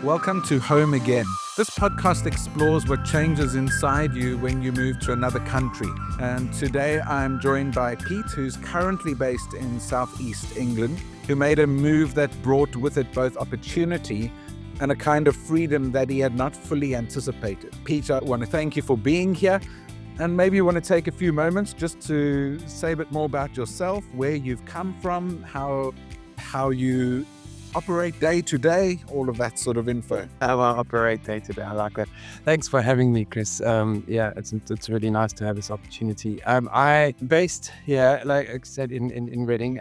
Welcome to Home Again. This podcast explores what changes inside you when you move to another country. And today I'm joined by Pete, who's currently based in Southeast England, who made a move that brought with it both opportunity and a kind of freedom that he had not fully anticipated. Pete, I want to thank you for being here. And maybe you want to take a few moments just to say a bit more about yourself, where you've come from, how you operate day to day, all of that sort of info. How I operate day to day. I like that. Thanks for having me, Chris. It's really nice to have this opportunity. I based here, like I said, in Reading.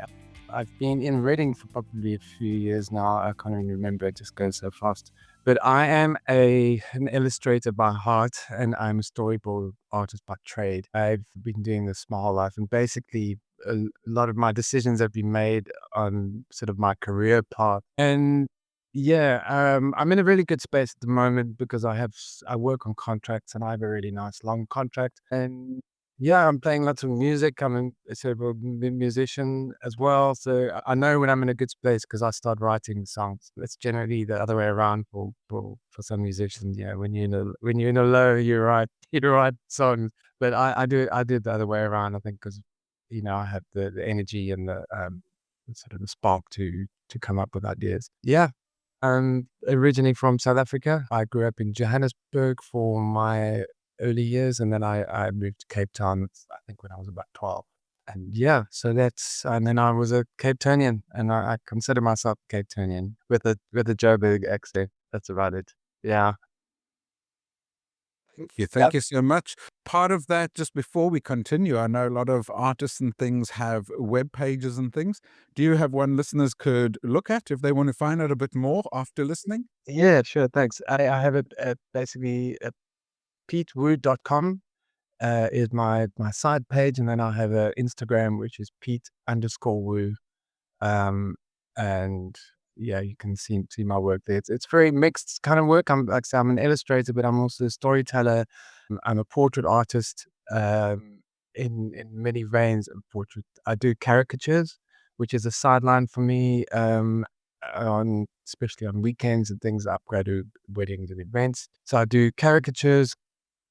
I've been in Reading for probably a few years now. I can't even remember. It just goes so fast. But I am an illustrator by heart, and I'm a storyboard artist by trade. I've been doing this my whole life, and basically a lot of my decisions have been made on sort of my career path. And I'm in a really good space at the moment because I work on contracts and I have a really nice long contract. And I'm playing lots of music. I'm a sort of a musician as well. So I know when I'm in a good space because I start writing songs. It's generally the other way around for some musicians. Yeah, when you're in a low, you write songs. But I do the other way around. I think because I have the energy and the sort of the spark to come up with ideas. Yeah. Originally from South Africa. I grew up in Johannesburg for my early years, and then I moved to Cape Town, I think when I was about 12. And and then I was a Cape Townian, and I consider myself Cape Townian with a Joburg accent. That's about it. Yeah. Thank you so much. Part of that, just before we continue, I know a lot of artists and things have web pages and things. Do you have one listeners could look at if they want to find out a bit more after listening? Yeah, sure. Thanks. I have it basically at petewood.com is my side page, and then I have an Instagram which is Pete_Woo. And you can see my work there. It's very mixed kind of work. I'm an illustrator, but I'm also a storyteller. I'm a portrait artist. In many veins of portrait, I do caricatures, which is a sideline for me. Especially on weekends and things. I go to weddings and events, so I do caricatures,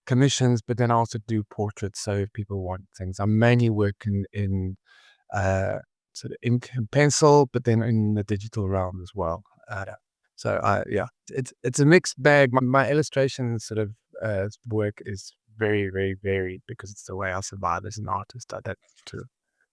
commissions, but then I also do portraits. So if people want things, I'm mainly working in sort of ink and pencil, but then in the digital realm as well. It's a mixed bag. My illustration sort of work is very, very varied because it's the way I survive as an artist. I don't to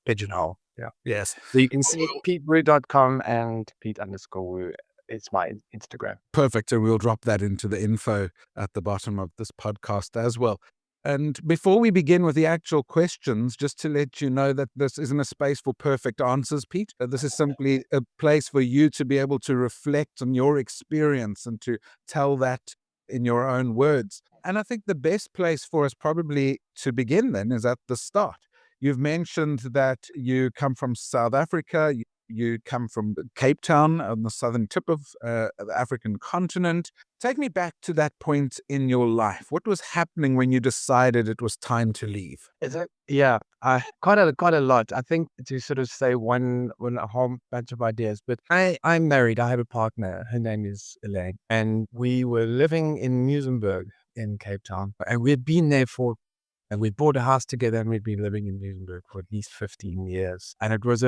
pigeonhole. Yeah. Yes. So you can see petewood.com and Pete_Woo. It's my Instagram. Perfect. And we'll drop that into the info at the bottom of this podcast as well. And before we begin with the actual questions, just to let you know that this isn't a space for perfect answers, Pete. This is simply a place for you to be able to reflect on your experience and to tell that in your own words. And I think the best place for us probably to begin then is at the start. You've mentioned that you come from South Africa. You come from Cape Town on the southern tip of the African continent. Take me back to that point in your life. What was happening when you decided it was time to leave? Quite a lot. I think to sort of say one a whole bunch of ideas. But I'm married. I have a partner. Her name is Elaine, and we were living in Muizenberg in Cape Town, and we had been there and we bought a house together, and we'd been living in Muizenberg for at least 15 years. And it was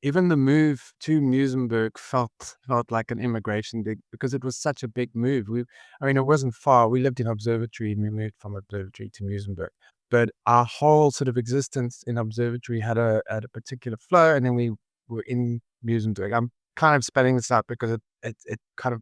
even the move to Muizenberg felt like an immigration dig because it was such a big move. It wasn't far. We lived in Observatory and we moved from Observatory to Muizenberg. But our whole sort of existence in Observatory had a particular flow, and then we were in Muizenberg. I'm kind of spelling this out because it kind of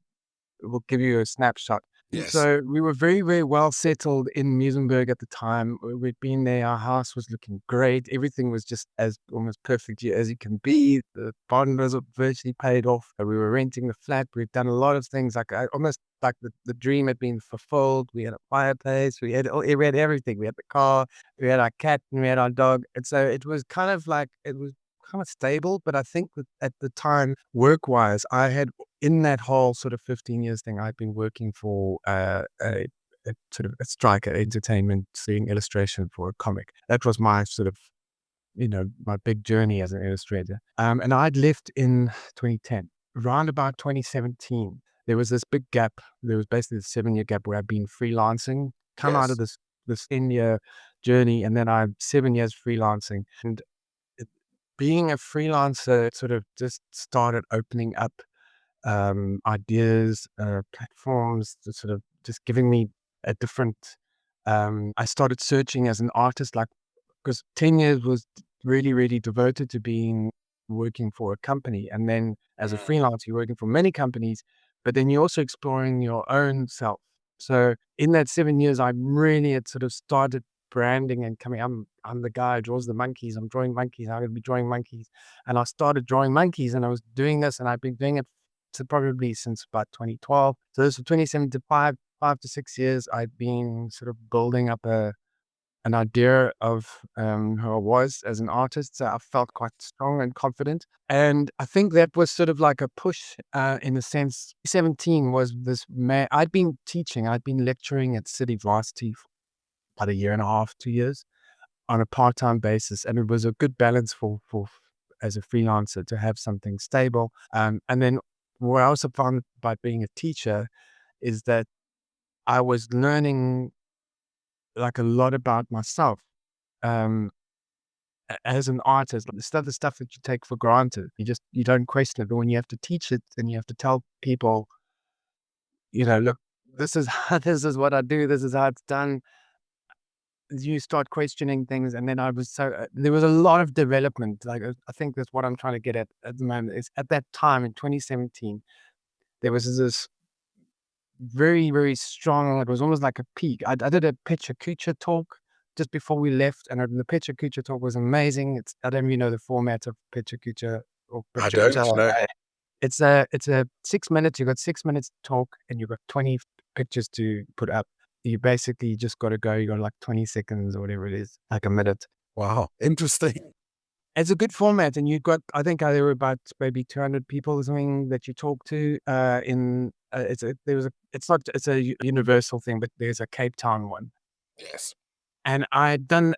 will give you a snapshot. Yes. So we were very, very well settled in Muizenberg at the time. We'd been there. Our house was looking great. Everything was just as almost perfect as it can be. The bond was virtually paid off. We were renting the flat. We'd done a lot of things almost like the dream had been fulfilled. We had a fireplace. We had everything. We had the car. We had our cat, and we had our dog. And so it was kind of stable. But I think that at the time, work-wise, I had in that whole sort of 15 years thing, I'd been working for a sort of a Striker Entertainment doing illustration for a comic. That was my sort of, my big journey as an illustrator. And I'd left in 2010. Around about 2017, there was this big gap. There was basically a 7-year gap where I've been freelancing, come out of Yes. this 10-year journey, and then I'm 7 years freelancing. And it, being a freelancer sort of just started opening up ideas, platforms, that sort of just giving me a different. I started searching as an artist, like because 10 years was really, really devoted to being working for a company. And then as a Mm. freelancer, you're working for many companies, but then you're also exploring your own self. So in that 7 years, I really had sort of started branding and coming. I'm the guy who draws the monkeys. I'm drawing monkeys. I'm going to be drawing monkeys. And I started drawing monkeys and I was doing this and I've been doing it to probably since about 2012. So this was 27 to 5 to 6 years. I've been sort of building up an idea of who I was as an artist. So I felt quite strong and confident. And I think that was sort of like a push in a sense. 17 was this I'd been teaching, I'd been lecturing at City Varsity for about a year and a half, 2 years on a part-time basis. And it was a good balance for as a freelancer to have something stable. And then what I also found by being a teacher is that I was learning like a lot about myself. Um, as an artist, the stuff that you take for granted, you don't question it. But when you have to teach it and you have to tell people, look, this is this is what I do. This is how it's done. You start questioning things, and then there was a lot of development. Like I think that's what I'm trying to get at the moment. Is at that time in 2017, there was this very, very strong. It was almost like a peak. I did a Pecha Kucha talk just before we left, and the Pecha Kucha talk was amazing. I don't even know the format of Pecha Kucha or I Pecha don't Kucha. know. It's a 6 minutes. You got 6 minutes to talk, and you've got 20 pictures to put up. You basically just got to go. You got like 20 seconds or whatever it is, like a minute. Wow. Interesting. It's a good format, and you've got. I think there were about maybe 200 people or something that you talk to. It's not. It's a universal thing, but there's a Cape Town one, Yes. and I'd done.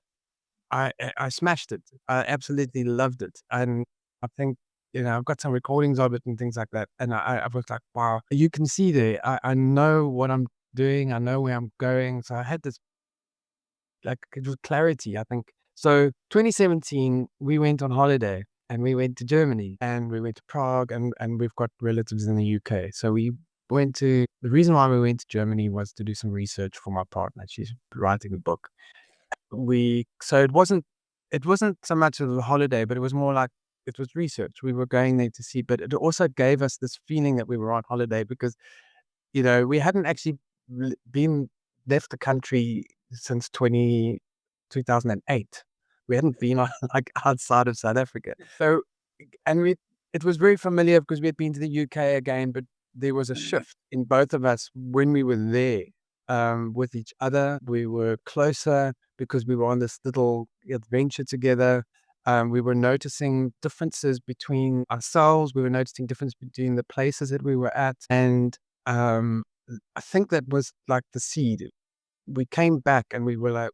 I smashed it. I absolutely loved it, and I think I've got some recordings of it and things like that. And I was like, wow, you can see there. I know what I'm doing. I know where I'm going. So I had this like it was clarity, I think. So 2017, we went on holiday and we went to Germany and we went to Prague and we've got relatives in the UK. So the reason why we went to Germany was to do some research for my partner. She's writing a book. So it wasn't so much of a holiday, but it was more like it was research. We were going there to see, but it also gave us this feeling that we were on holiday because we hadn't actually been left the country since 2008. We hadn't been like outside of South Africa. So, and it was very familiar because we had been to the UK again, but there was a shift in both of us when we were there with each other. We were closer because we were on this little adventure together. We were noticing differences between ourselves. We were noticing difference between the places that we were at. And um, I think that was like the seed. We came back and we were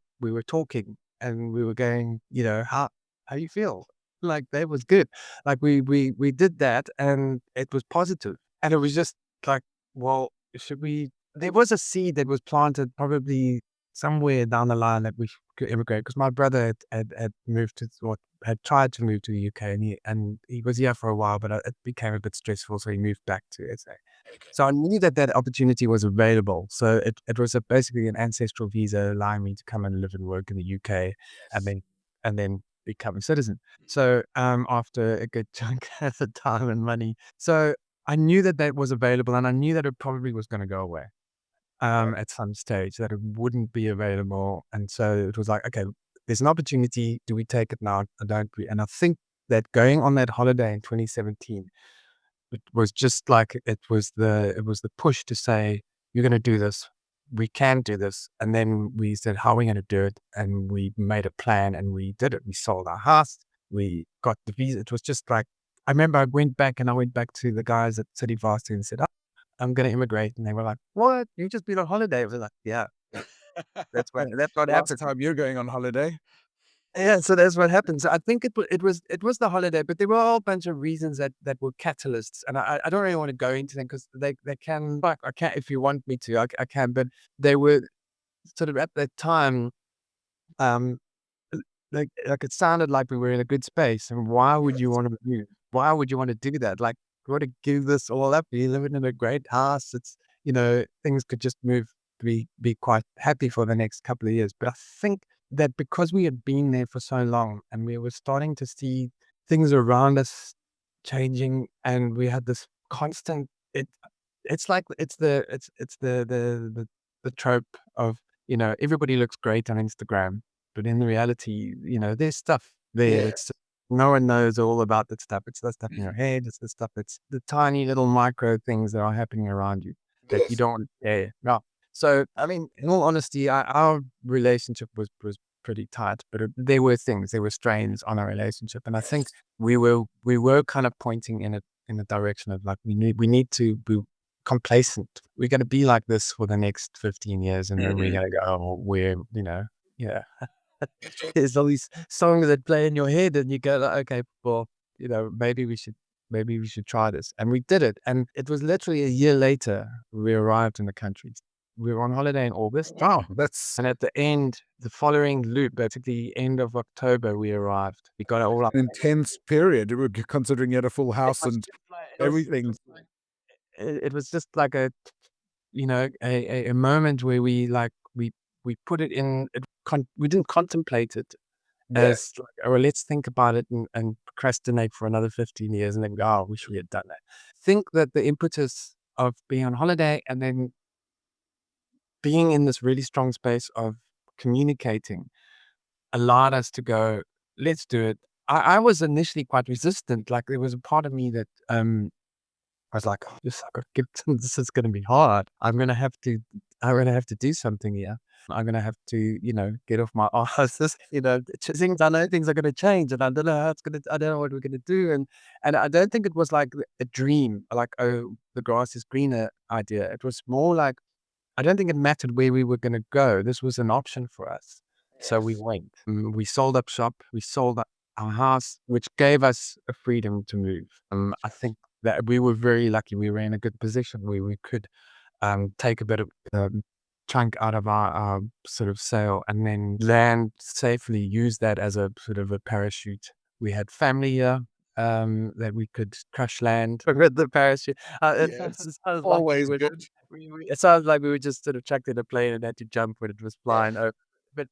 talking and we were going, how you feel? Like that was good. Like we did that and it was positive. And it was just like, well, should we there was a seed that was planted probably somewhere down the line that we could immigrate because my brother had moved to or had tried to move to the UK and he was here for a while, but it became a bit stressful, so he moved back to SA. So I knew that opportunity was available. So it was basically an ancestral visa allowing me to come and live and work in the UK and Yes. then become a citizen. So after a good chunk of the time and money. So I knew that was available and I knew that it probably was going to go away at some stage, that it wouldn't be available. And so it was like, okay, there's an opportunity. Do we take it now or don't we? And I think that going on that holiday in 2017, it was just like it was the push to say, you're going to do this. We can do this. And then we said, how are we going to do it? And we made a plan and we did it. We sold our house. We got the visa. It was just like, I remember I went back to the guys at City Varsity and said, oh, I'm going to immigrate. And they were like, what? You just been on holiday? I was like, yeah, that's what Last happened. time you're going on holiday. Yeah, so that's what happened. So I think it was the holiday, but there were a whole bunch of reasons that were catalysts, and I don't really want to go into them because they can, like, I can, if you want me to, I can, but they were sort of at that time, um like it sounded like we were in a good space, and why would you want to move? Why would you want to do that? Like, you want to give this all up? You're living in a great house. It's, things could just move, be quite happy for the next couple of years. But I think that because we had been there for so long and we were starting to see things around us changing, and we had this constant, it's like it's the trope of, everybody looks great on Instagram, but in the reality, there's stuff there Yeah. that's no one knows all about that stuff. It's the stuff in your head. It's the stuff it's the tiny little micro things that are happening around you that you Yes. don't want to share. No. So, I mean, in all honesty, our relationship was pretty tight, but there were things, there were strains on our relationship, and I think we were kind of pointing in a direction of, like, we need to be complacent. We're going to be like this for the next 15 years, and then we're Mhm. going to go, oh, yeah. There's all these songs that play in your head, and you go like, okay, well, maybe we should try this. And we did it. And it was literally a year later we arrived in the country. We were on holiday in August. Wow, that's And at the end, the following loop, basically end of October, we arrived. We got it all up. an intense period, considering you had a full It house was and just like, everything. it was just like a moment where we put it in, we didn't contemplate it Yeah. as like, "Oh, well, let's think about it and procrastinate for another 15 years and then go, oh, we should have done that." Think that the impetus of being on holiday and then being in this really strong space of communicating allowed us to go, let's do it. I was initially quite resistant. Like, there was a part of me that I was like, "Oh, this, I got to this is going to be hard. I'm going to have to do something here. I'm going to have to, get off my ass. Things, I know things are going to change, and I don't know how it's going to, I don't know what we're going to do." And I don't think it was like a dream, like, oh, the grass is greener idea. It was more like, I don't think it mattered where we were going to go. This was an option for us. So we Yes. went. We sold up shop. We sold our house, which gave us a freedom to move. I think that we were very lucky. We were in a good position where we could take a bit of chunk out of our sort of sale and then land safely, use that as a sort of a parachute. We had family here that we could crash land with the parachute. Yes. It sounds like Always good. it sounds like we were just sort of chucked in a plane and had to jump when it was flying over. But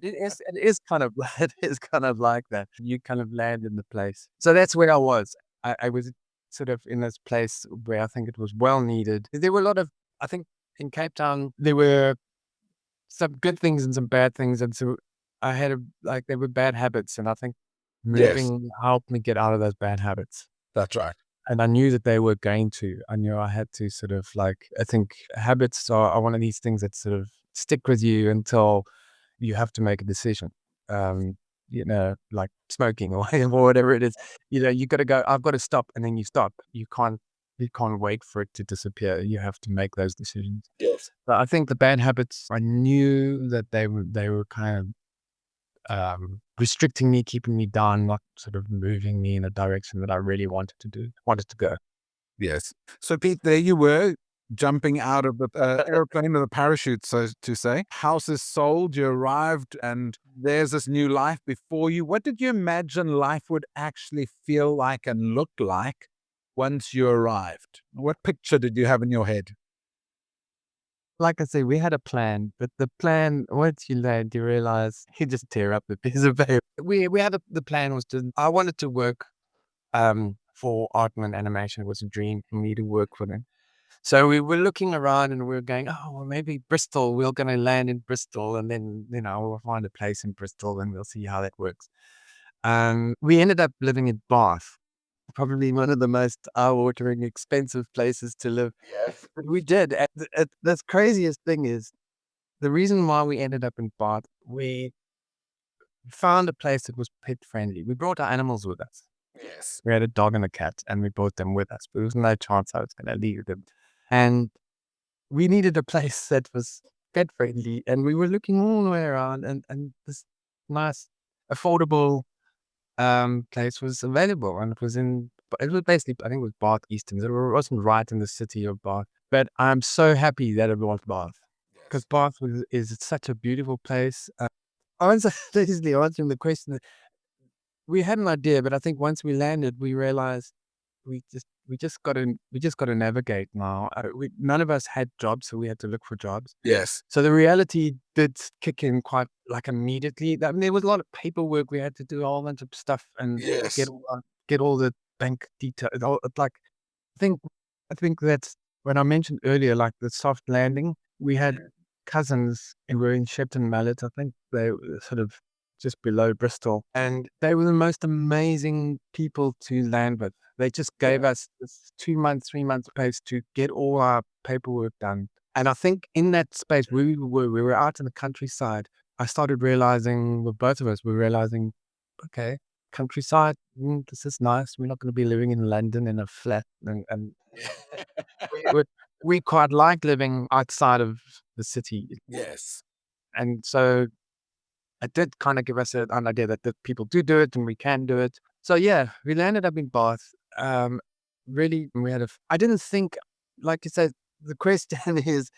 it is kind of it is kind of like that. You kind of land in the place. So that's where I was. I was sort of in this place where I think it was well needed. There were a lot of, I think, in Cape Town, there were some good things and some bad things. And so I had there were bad habits. And I think Yes, moving helped me get out of those bad habits. that's right. And I knew that they were going to. I knew I had to sort of, like, I think habits are one of these things that sort of stick with you until you have to make a decision. Um, like smoking or or whatever it is. You got to go, I've got to stop, and then you stop. You can't wait for it to disappear. You have to make those decisions. Yes. But I think the bad habits, I knew that they were kind of restricting me, keeping me down, not sort of moving me in a direction that I really wanted to go. Yes. So, Pete, there you were, jumping out of the airplane with a parachute, so to say. House is sold, you arrived, and there's this new life before you. What did you imagine life would actually feel like and look like once you arrived? What picture did you have in your head? Like I say, we had a plan, but the plan, once you land, you realize you just tear up the piece of paper. We had the plan was to, I wanted to work for art and animation. It was a dream for me to work for them. So we were looking around and we were going, oh, well, maybe Bristol. We're going to land in Bristol, and then, we'll find a place in Bristol and we'll see how that works. We ended up living in Bath, probably one of the most eye-watering, expensive places to live. Yes. But we did. And the craziest thing is, the reason why we ended up in Bath, we found a place that was pet friendly. We brought our animals with us. Yes. We had a dog and a cat, and we brought them with us. But there was no chance I was going to leave them. And we needed a place that was pet friendly, and we were looking all the way around, and this nice affordable place was available, and it was basically, I think it was Bath Eastern. It wasn't right in the city of Bath, but I'm so happy that it was Bath, because Yes. Bath is such a beautiful place. I was basically answering the question. We had an idea, but I think once we landed, we realized we just got to navigate now. None of us had jobs, so we had to look for jobs. Yes. So the reality did kick in quite like immediately. I mean, there was a lot of paperwork we had to do, a whole bunch of stuff, and Yes. get all the bank details. Like I think I think that's when I mentioned earlier, like the soft landing. We had cousins who were in Shepton Mallet. I think they were sort of just below Bristol, and they were the most amazing people to land with. They just gave us this 2 months, 3 months space to get all our paperwork done. And I think in that space we were out in the countryside. I started realizing, with both of us, we're realizing, okay, countryside, this is nice. We're not going to be living in London in a flat, and we, we we quite like living outside of the city. Yes. And so it did kind of give us an idea that people do it and we can do it. So yeah, we landed up in Bath. Really, we had I didn't think, like you said, the question is,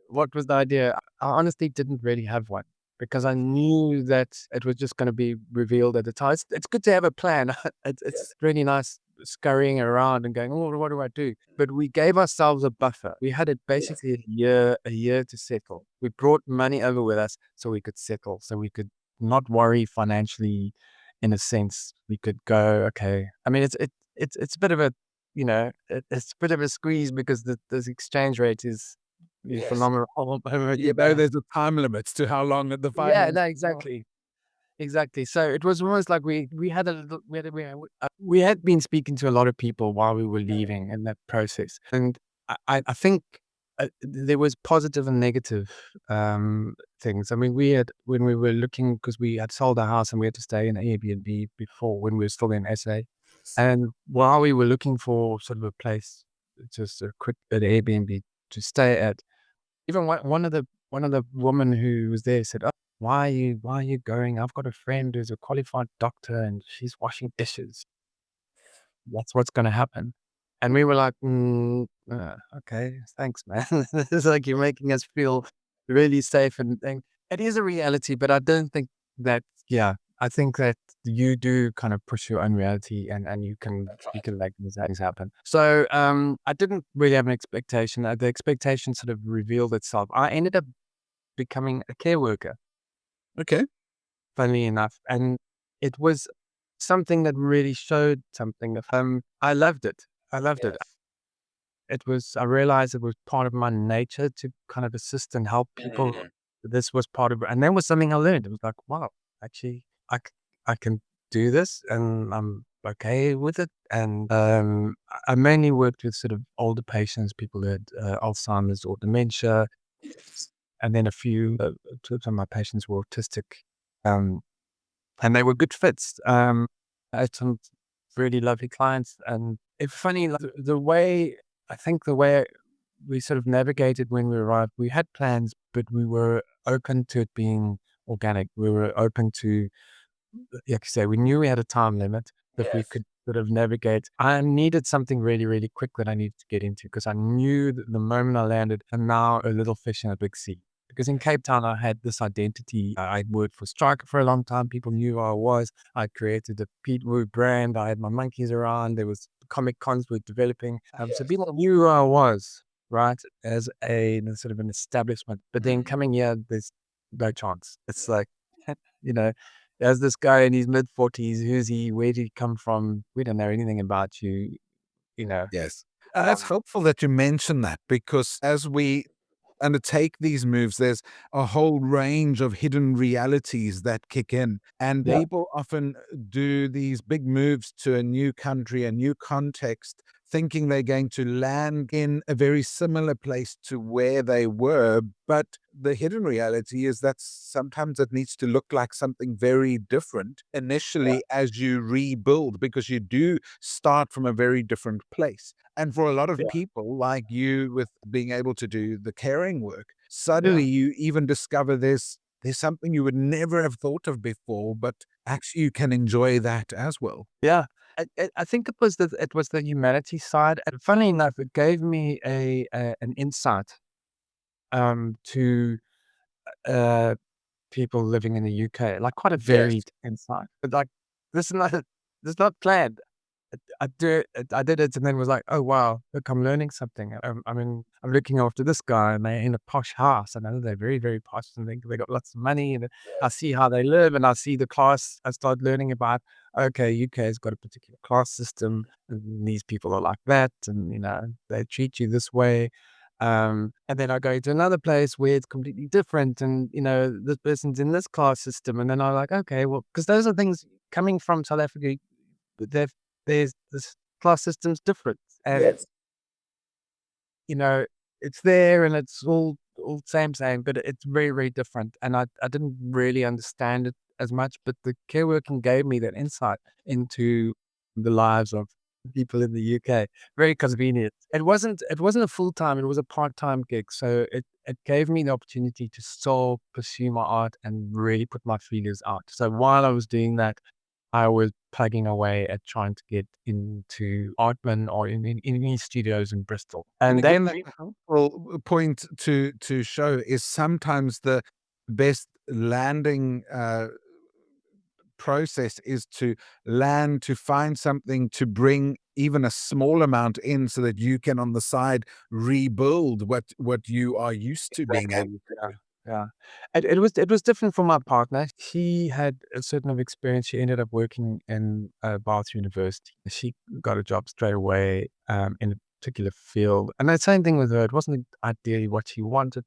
what was the idea? I honestly didn't really have one, because I knew that it was just going to be revealed at the time. It's good to have a plan. It's really nice scurrying around and going, oh, what do I do? But we gave ourselves a buffer. We had it basically a year to settle. We brought money over with us so we could settle, so we could not worry financially. In a sense, we could go, okay. I mean, it's a bit of a, it's a bit of a squeeze, because the exchange rate is Yes. phenomenal. You know, there's a time limit to how long the Yeah, finance. no, exactly. Exactly. So it was almost like we had a little we had been speaking to a lot of people while we were leaving in that process, and I think there was positive and negative things. I mean, we had, when we were looking, because we had sold our house and we had to stay in Airbnb before, when we were still in SA, and while we were looking for sort of a place, just a quick an Airbnb to stay at, even one of the women who was there said, "Oh, why are you going? I've got a friend who's a qualified doctor and she's washing dishes. That's what's gonna happen." And we were like, okay, thanks, man." It's like you're making us feel really safe, and it is a reality, but I don't think that. Yeah, I think that you do kind of push your own reality, and you can That's you right. can make these things happen. So I didn't really have an expectation. The expectation sort of revealed itself. I ended up becoming a care worker, Okay. funnily enough. And it was something that really showed something of, I loved it. I loved it. Yes. I realized it was part of my nature to kind of assist and help people. Mm. This was part of it. And that was something I learned. It was like, wow, actually, I can do this, and I'm okay with it. And I mainly worked with sort of older patients, people who had Alzheimer's or dementia, Yes. and then a few, two of my patients were autistic. Um, and they were good fits. I had some really lovely clients, and it's funny, like, I think the way we sort of navigated when we arrived, we had plans, but we were open to it being organic. We were open to, like you say, we knew we had a time limit that we Yes. could sort of navigate. I needed something really, really quick that I needed to get into, because I knew that the moment I landed, I'm now a little fish in a big sea. Because in Cape Town, I had this identity. I'd worked for Striker for a long time. People knew who I was. I created a Pete Wu brand. I had my monkeys around. There was comic cons were developing. So Yes. people knew who I was, right, as a sort of an establishment. But then Mm. coming here, there's no chance. It's like, you know, there's this guy in his mid-40s. Who's he? Where did he come from? We don't know anything about you, you know. Yes. It's Um, helpful that you mention that, because as we undertake these moves, there's a whole range of hidden realities that kick in. And yeah, people often do these big moves to a new country, a new context, thinking they're going to land in a very similar place to where they were. But the hidden reality is that sometimes it needs to look like something very different yeah, initially as you rebuild, because you do start from a very different place. And for a lot of yeah, people like you, with being able to do the caring work, yeah, suddenly you even discover there's there's something you would never have thought of before, but actually you can enjoy that as well. Yeah. I think it was the humanity side, and funny enough, it gave me an insight, to, uh, people living in the UK, like, quite a Yes. varied insight, but, like, this is not this is not planned. I did it and then was like, "Oh, wow, look, I'm learning something." I'm looking after this guy, and they're in a posh house, and I know they're very, very posh, and they got lots of money, and I see how they live, and I see the class. I start learning about, okay, UK has got a particular class system, and these people are like that, and, they treat you this way. And then I go to another place where it's completely different, and, this person's in this class system, and then I'm like, "Okay, well," because those are things coming from South Africa, they've there's this class system's different, and, Yes. you know, it's there and it's all same, but it's very, very different, and I didn't really understand it as much, but the care working gave me that insight into the lives of people in the UK. Very convenient. It wasn't a full-time, it was a part-time gig, so it gave me the opportunity to still pursue my art and really put my feelers out. So while I was doing that, I was plugging away at trying to get into Artman or in these studios in Bristol. And And that again, that helpful point to show is sometimes the best landing process is to land, to find something to bring even a small amount in so that you can on the side rebuild what you are used to being able exactly, to yeah, do. yeah. It was different for my partner. She had a certain of experience. She ended up working in, Bath University. She got a job straight away, in a particular field, and the same thing with her. It wasn't ideally what she wanted,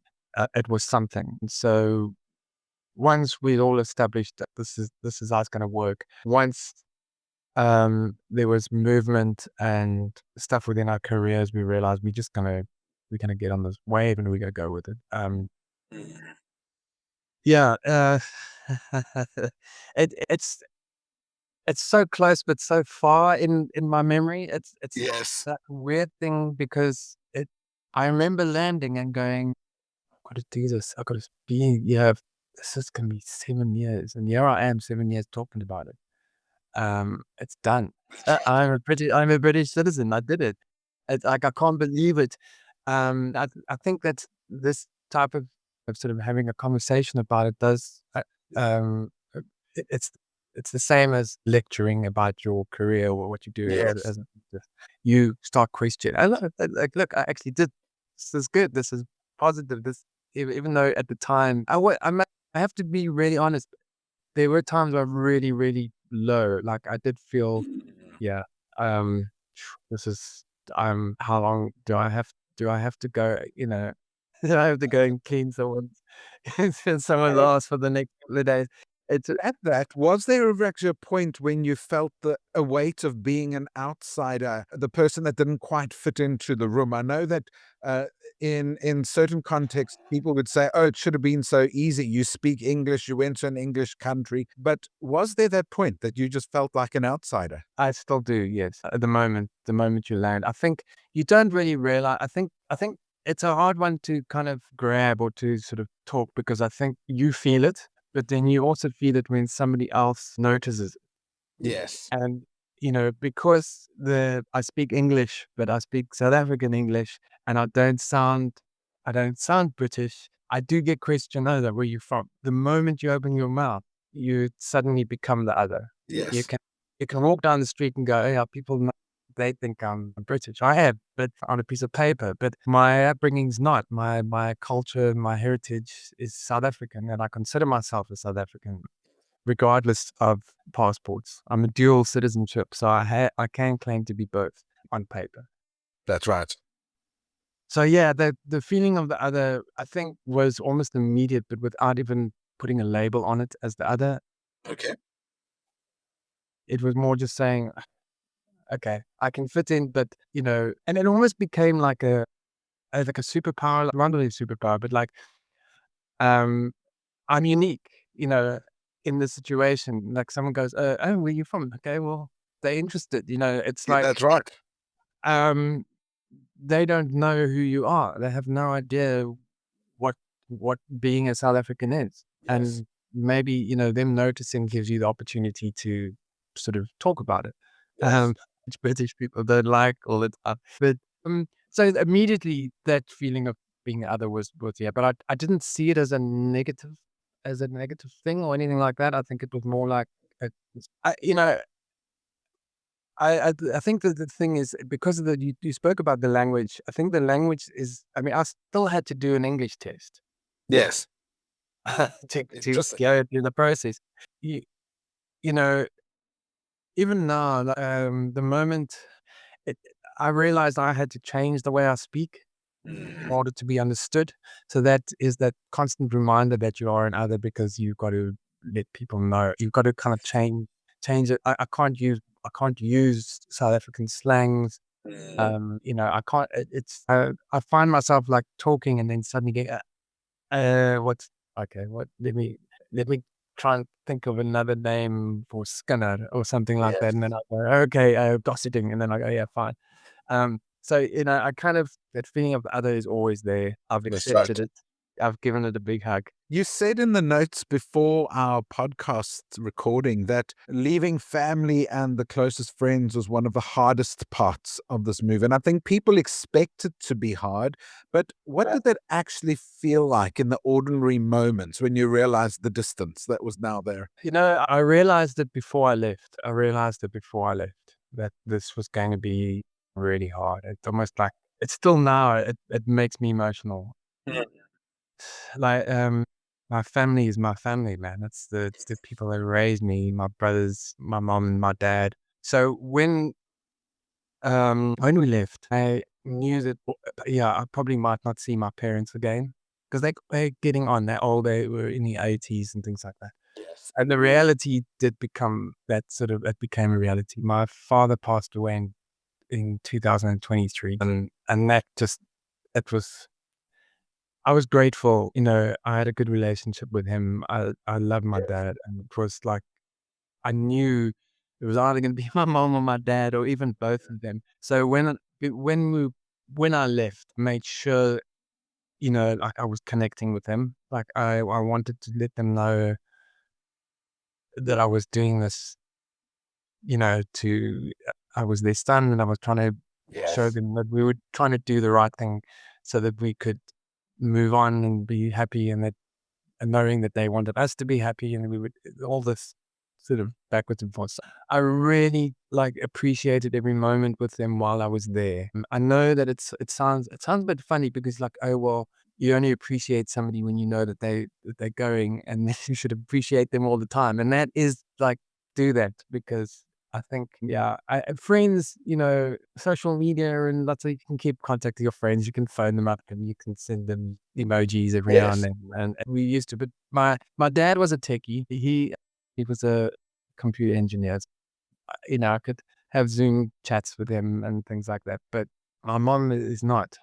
it was something. And so once we'd all established that this is how it's gonna work, once, there was movement and stuff within our careers, we realized we're gonna get on this wave and we're gonna go with it. Yeah, it's so close but so far in my memory. It's Yes. that weird thing because it I remember landing and going, "I've gotta do this. I've gotta be yeah, this is gonna be 7 years," and here I am 7 years talking about it. It's done. I'm a British citizen. I did it. It's like, I can't believe it. I think that this type of sort of having a conversation about it does, it's the same as lecturing about your career or what you do Yes. as you start questioning. I like, look, I actually did. This is good. This is positive. This even though at the time I have to be really honest. There were times where I'm really, really low. Like, I did feel, yeah, um, this is, how long do I have to go, do I have to go and clean someone's ass for the next couple of days? It's At that, was there ever actually a point when you felt a weight of being an outsider, the person that didn't quite fit into the room? I know that uh, in certain contexts, people would say, "Oh, it should have been so easy. You speak English. You went to an English country." But was there that point that you just felt like an outsider? I still do, yes. At the moment you land, I think you don't really realize. I think it's a hard one to kind of grab or to sort of talk because I think you feel it, but then you also feel it when somebody else notices. Yes. And, because I speak English, but I speak South African English and I don't sound British. I do get questioned, "Oh, where you from?" The moment you open your mouth, you suddenly become the other. You Yes. can you can walk down the street and go, "Yeah, people they think I'm British." I am, but on a piece of paper. But my upbringing's not. My culture, my heritage is South African, and I consider myself a South African regardless of passports. I'm a dual citizenship, so I can claim to be both on paper. That's right. So yeah, the feeling of the other, I think, was almost immediate, but without even putting a label on it as the other. Okay. It was more just saying, okay, I can fit in, but and it almost became like a superpower, like, not really a superpower, but like, um, I'm unique, in the situation. Like, someone goes, "Oh, where you from?" Okay, well, they're interested. It's Yeah, like, that's right. um, they don't know who you are. They have no idea what what being a South African is. Yes. and maybe, them noticing gives you the opportunity to sort of talk about it, Yes. which British people don't like all the time. But, so immediately that feeling of being other was yeah, but I didn't see it as a negative thing or anything like that. I think it was more like, a I you know, I think that the thing is because of you spoke about the language. I think the language is, I mean, I still had to do an English test Yes. to Interesting. go through the process. You you know, even now, like, the moment it I realized I had to change the way I speak in Mhm. order to be understood. So that is that constant reminder that you are an other because you've got to let people know. You've got to kind of change it. I can't use South African slangs. Mm. I can't. It's I find myself like talking and then suddenly get what's okay. Let me try and think of another name for Skinner or something like that, Yes. and then I go okay, gossiping, and then I go yeah, fine. So, I kind of that feeling of the other is always there. I've That's right. accepted it. I've given it a big hug. You said in the notes before our podcast recording that leaving family and the closest friends was one of the hardest parts of this move. And I think people expect it to be hard, but what did that actually feel like in the ordinary moments when you realized the distance that was now there? I realized it before I left. That this was going to be really hard. It's almost like it's still now. It makes me emotional. Mm. Like, my family is my family, man. It's the people that raised me, my brothers, my mom, and my dad. So when we left, I knew that, yeah, I probably might not see my parents again because they're getting on. They're old. They were in the 80s and things like that. Yes. And the reality did become it became a reality. My father passed away in 2023, and that just it was. I was grateful. I had a good relationship with him. I loved my Yes. dad, and it was like I knew it was either going to be my mom or my dad, or even both of them. So when I left, I made sure like I was connecting with them. Like I wanted to let them know that I was doing this. To I was their son, and I was trying to show Yes. them that we were trying to do the right thing, so that we could move on and be happy, and knowing that they wanted us to be happy, and we would all this sort of backwards and forwards. I really like appreciated every moment with them while I was there. I know that it sounds a bit funny because like, oh well, you only appreciate somebody when you know that they're going, and then you should appreciate them all the time. And that is like do that because I think yeah, friends, social media and lots of you can keep contact with your friends. You can phone them up and you can send them emojis every now and Yes. then. And we used to, but my dad was a techie. He was a computer engineer. I could have Zoom chats with him and things like that. But my mom is not.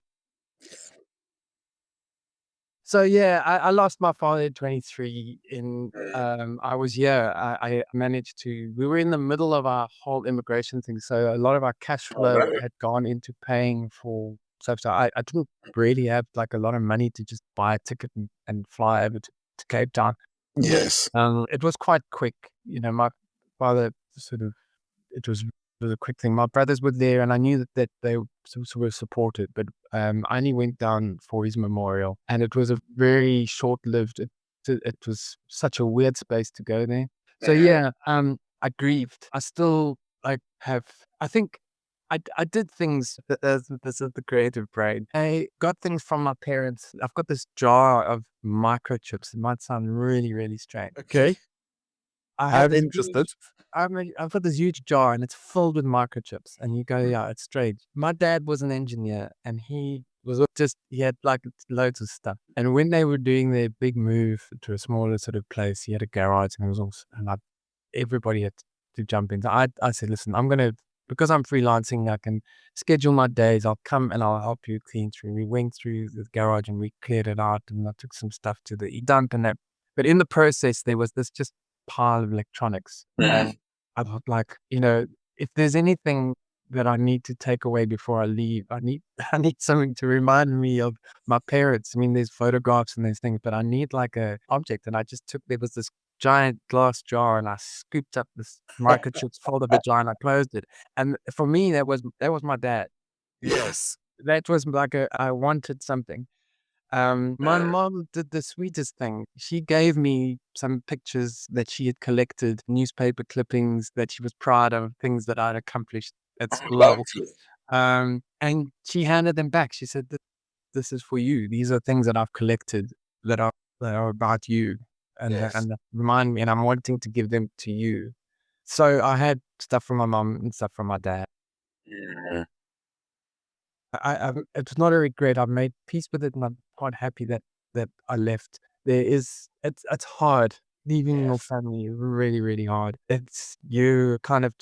So yeah, I lost my father at 23 I was yeah, I managed to we were in the middle of our whole immigration thing. So a lot of our cash Oh, flow no. had gone into paying for stuff. So I didn't really have like a lot of money to just buy a ticket and fly over to Cape Town. Yes. It was quite quick. My father sort of it was a quick thing. My brothers were there, and I knew that they were supported. But I only went down for his memorial, and it was a very short-lived. It was such a weird space to go there. So Mhm. yeah, I grieved. I still like have. I think I did things. This is the creative brain. I got things from my parents. I've got this jar of microchips. It might sound really, really strange. Okay. I have I'm this interested. huge I've got this huge jar and it's filled with microchips and you go, yeah, it's strange. My dad was an engineer and he had like loads of stuff. And when they were doing their big move to a smaller sort of place, he had a garage and it was also, and like everybody had to jump in. So I said, listen, because I'm freelancing, I can schedule my days. I'll come and I'll help you clean through. We went through the garage and we cleared it out and I took some stuff to the dump and that. But in the process, there was this just pile of electronics. Mhm. And I thought like, if there's anything that I need to take away before I leave. I need I need something to remind me of my parents. I mean, there's photographs and there's things, but I need like a object. And I just took there was this giant glass jar and I scooped up this microchips, folded the jar and I closed it. And for me, that was my dad. Yes. That was like I wanted something. My mom did the sweetest thing. She gave me some pictures that she had collected, newspaper clippings that she was proud of, things that I'd accomplished at school. Lovely. And she handed them back. She said, "This is for you. These are things that I've collected that are about you, Yes. and that remind me. And I'm wanting to give them to you." So I had stuff from my mom and stuff from my dad. Yeah. It's not a regret. I've made peace with it, and I'm quite happy that I left. It's hard leaving your Yes. family. Really, really hard. It's you kind of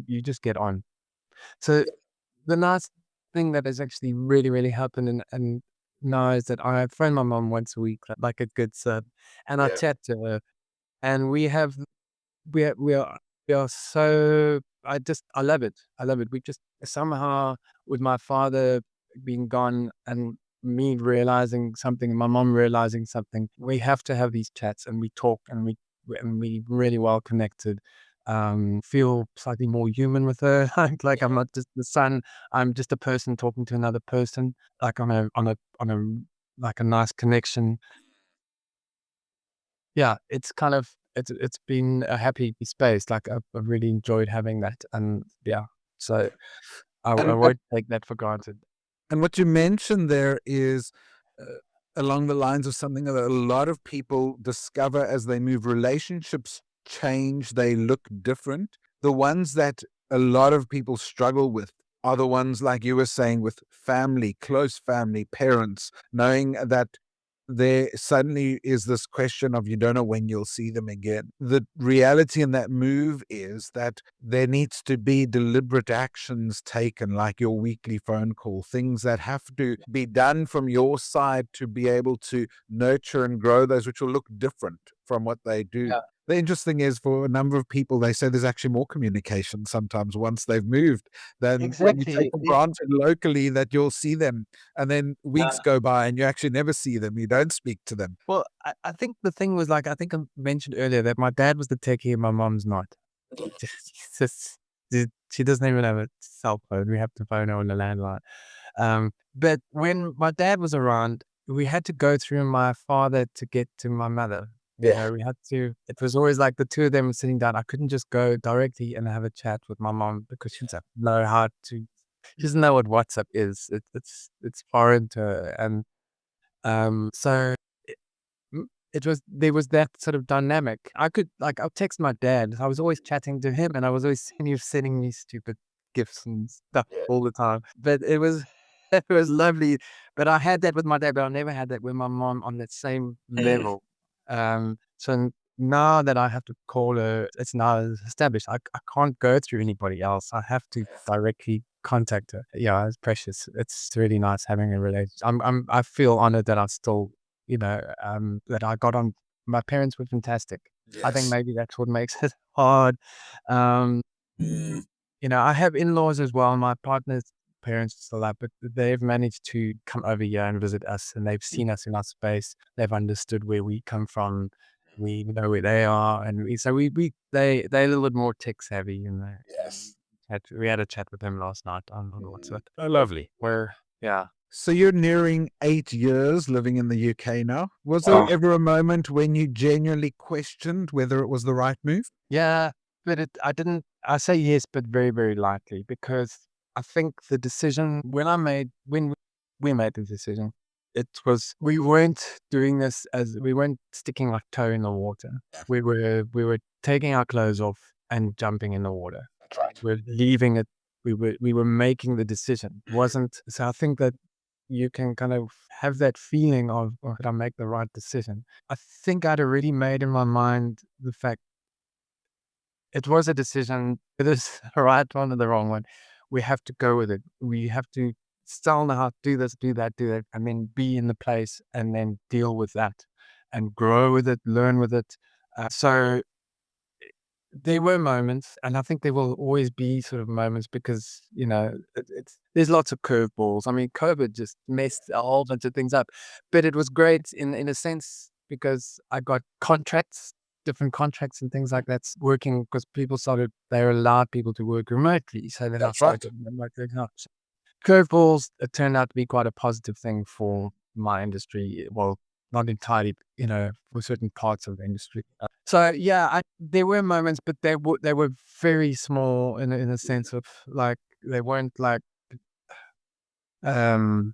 you just get on. So the nice thing that has actually really, really happened and now is that I phone my mom once a week, like a good sub, and I Yeah. chat to her, and we are so I love it. I love it. We just somehow with my father being gone and me realizing something and my mom realizing something, we have to have these chats and we talk and we really well connected. Feel slightly more human with her. Like I'm not just the son, I'm just a person talking to another person, like on a like a nice connection. Yeah, it's kind of it's been a happy space, like, I've really enjoyed having that, and yeah, so I And won't take that for granted. And what you mentioned there is uh, along the lines of something that a lot of people discover as they move. Relationships change, they look different. The ones that a lot of people struggle with are the ones, like you were saying, with family, close family, parents, knowing that there suddenly is this question of you don't know when you'll see them again. The reality in that move is that there needs to be deliberate actions taken, like your weekly phone call, things that have to be done from your side to be able to nurture and grow those, which will look different from what they do. Yeah, The interesting is for a number of people, they say there's actually more communication sometimes once they've moved than what you take exactly. for granted locally that you'll see them. And then weeks Yeah. go by and you actually never see them. You don't speak to them. Well, I think the thing was, like, I think I mentioned earlier that my dad was the techie and my mom's not. It's just she doesn't even have a cell phone. We have to phone her on the landline. But when my dad was around, we had to go through my father to get to my mother. You Yeah. know, we had to. It was always like the two of them sitting down. I couldn't just go directly and have a chat with my mom because she doesn't know how to. She doesn't know what WhatsApp is. It's foreign to her, and so Mm, it was there was that sort of dynamic. I'll text my dad. I was always chatting to him, and I was always he was sending me stupid gifts and stuff Yeah. all the time. But it was it was lovely. But I had that with my dad, but I never had that with my mom on that same Mm. level. Now that I have to call her, it's now established. I can't go through anybody else. I have to directly contact her. Yeah, it's precious. It's really nice having a relationship. I feel honored that I still that I got on. My parents were fantastic. I think Yes. maybe that's what makes it hard. Um, Mm. I have in-laws as well. My partner's parents are still up, but they've managed to come over here and visit us, and they've seen us in our space. They've understood where we come from. We know where they are, and they're a little bit more tech savvy. Yes. We had a chat with them last night on Mm. WhatsApp. Oh, lovely. Where yeah. So you're nearing 8 years living in the UK now. Was there Wow. ever a moment when you genuinely questioned whether it was the right move? Yeah, but I didn't, I say yes, but very, very lightly because I think the decision when we made the decision, we weren't doing this we weren't sticking our toe in the water. We were taking our clothes off and jumping in the water. That's right. We're leaving it. We were making the decision. Wasn't so I think that you can kind of have that feeling of, oh, did I make the right decision? I think I'd already made in my mind the fact it was a decision. It is the right one or the wrong one. We have to go with it. We have to still know how to do this, do that, and then be in the place and then deal with that and grow with it, learn with it. So there were moments, and I think there will always be sort of moments because, there's lots of curveballs. I mean, COVID just messed a whole bunch of things up, but it was great in a sense because I got contracts, different contracts and things like that's working because they allowed people to work remotely. So then I That's right. started remotely. Curveballs, it turned out to be quite a positive thing for my industry. Well, not entirely, for certain parts of the industry. So yeah, there were moments, but they were very small in a sense of like they weren't like um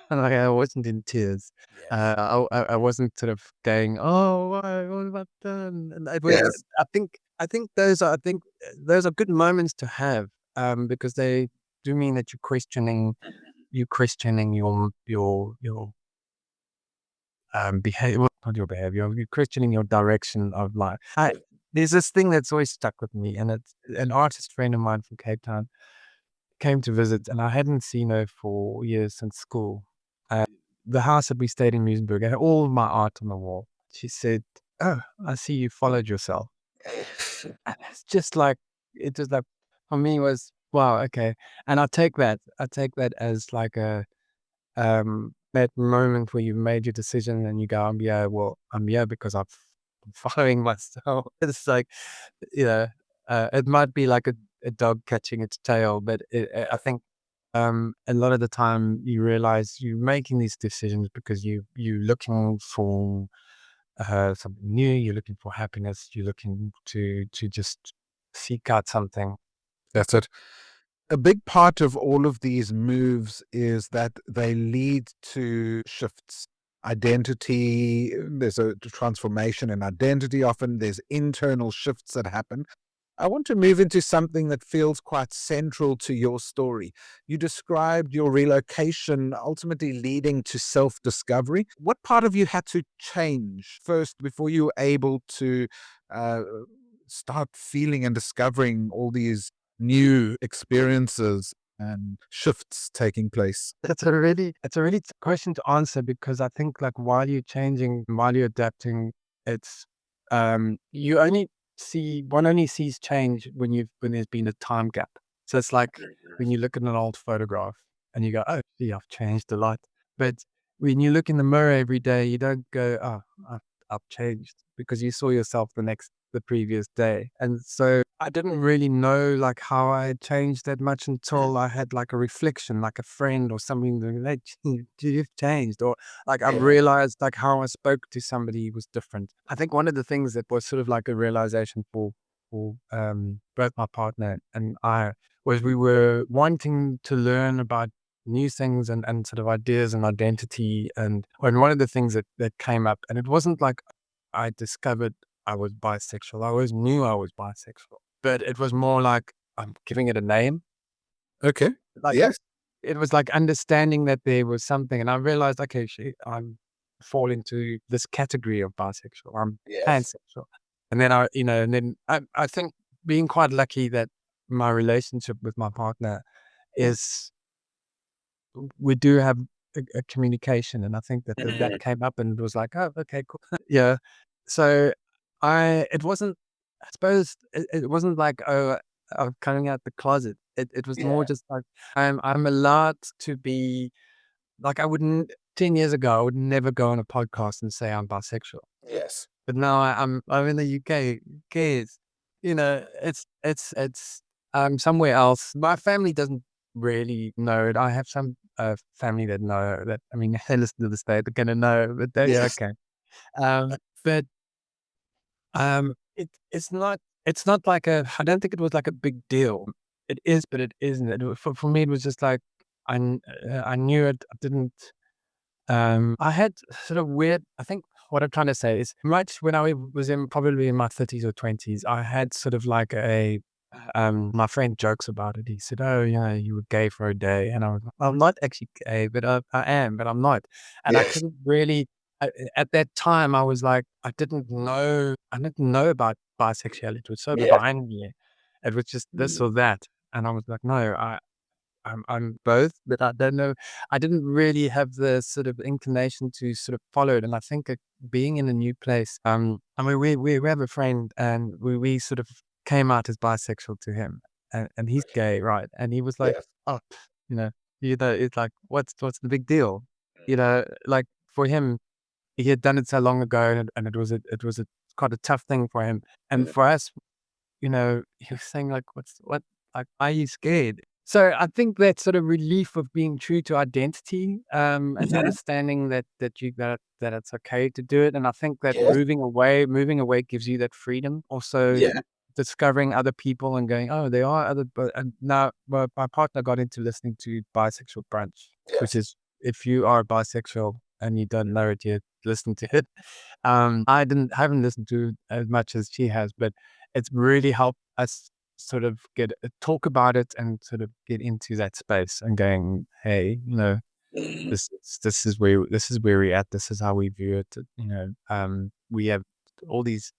like I wasn't in tears. Yes. I wasn't sort of going, oh, what have I done? And it was. Yes. I think those are good moments to have because they do mean that you're questioning your behavior, well, not your behavior, you're questioning your direction of life. There's this thing that's always stuck with me, and it's an artist friend of mine from Cape Town came to visit, and I hadn't seen her for years since school. The house that we stayed in Muizenberg, I had all of my art on the wall. She said, "Oh, I see you followed yourself." And it's just like, it just like, for me was, wow, okay. And I take that as like that moment where you've made your decision and you go, I'm here because I'm following myself. It's like, you know, it might be like a dog catching its tail, but I think a lot of the time you realize you're making these decisions because you're looking for something new, you're looking for happiness, you're looking to just seek out something. That's it. A big part of all of these moves is that they lead to shifts. Identity, there's a transformation in identity often, there's internal shifts that happen. I want to move into something that feels quite central to your story. You described your relocation ultimately leading to self discovery. What part of you had to change first before you were able to uh, start feeling and discovering all these new experiences and shifts taking place? It's a really question to answer because I think like while you're changing, while you're adapting, it's you only see one only sees change when there's been a time gap. So it's like when you look at an old photograph and you go, oh, see, I've changed a lot. But when you look in the mirror every day, you don't go, oh, I've changed because you saw yourself the previous day. And so I didn't really know like how I had changed that much until I had like a reflection, like a friend or something like, you've changed. Or like I've realized like how I spoke to somebody was different. I think one of the things that was sort of like a realization for both my partner and I was we were wanting to learn about new things and sort of ideas and identity. And one of the things that came up, and it wasn't like I discovered I was bisexual. I always knew I was bisexual, but it was more like I'm giving it a name. Okay. Like Yes. it was like understanding that there was something, and I realized, okay, I'm fall into this category of bisexual. I'm Yes. pansexual, and then I think being quite lucky that my relationship with my partner is we do have a communication, and I think that came up and it was like, oh, okay, cool, yeah. So it wasn't. I suppose it wasn't like, oh, I'm coming out the closet. It was more Yeah. just like I'm allowed to be like I wouldn't 10 years ago. I would never go on a podcast and say I'm bisexual. Yes. But now I'm in the UK. Who cares? It's somewhere else. My family doesn't really know it. I have some family that know that. I mean, they listen to this. They're gonna know, but they Yes. okay. But it's not like a. I don't think it was like a big deal. It is, but it isn't. For me, it was just like I knew it. I didn't. I had sort of weird. I think what I'm trying to say is, right when I was in probably in my 30s or 20s, I had sort of like a. My friend jokes about it. He said, "Oh, yeah, you were gay for a day," and I was, like, "I'm not actually gay, but I am, but I'm not." And I Yes. couldn't really. At that time, I was like, I didn't know. I didn't know about bisexuality. It was so Yes. binary. It was just this or that, and I was like, no, I'm both, but I don't know. I didn't really have the sort of inclination to sort of follow it. And I think being in a new place, I mean, we have a friend, and we sort of came out as bisexual to him, and he's gay, right? And he was like, Yes. oh, you know, it's like, what's the big deal? You know, like for him, he had done it so long ago, and it was a quite a tough thing for him. And Mm. for us, he was saying like, like, why are you scared? So I think that sort of relief of being true to identity, and Mhm. understanding that it's okay to do it. And I think that Yes. moving away gives you that freedom. Also Yeah. discovering other people and going, oh, there are other, but and now my partner got into listening to bisexual brunch, which Yes. is, if you are bisexual and you don't know it yet, listen to it. Haven't listened to as much as she has, but it's really helped us sort of get talk about it and sort of get into that space and going, hey, Mhm. this is where we're at. This is how we view it. We have all these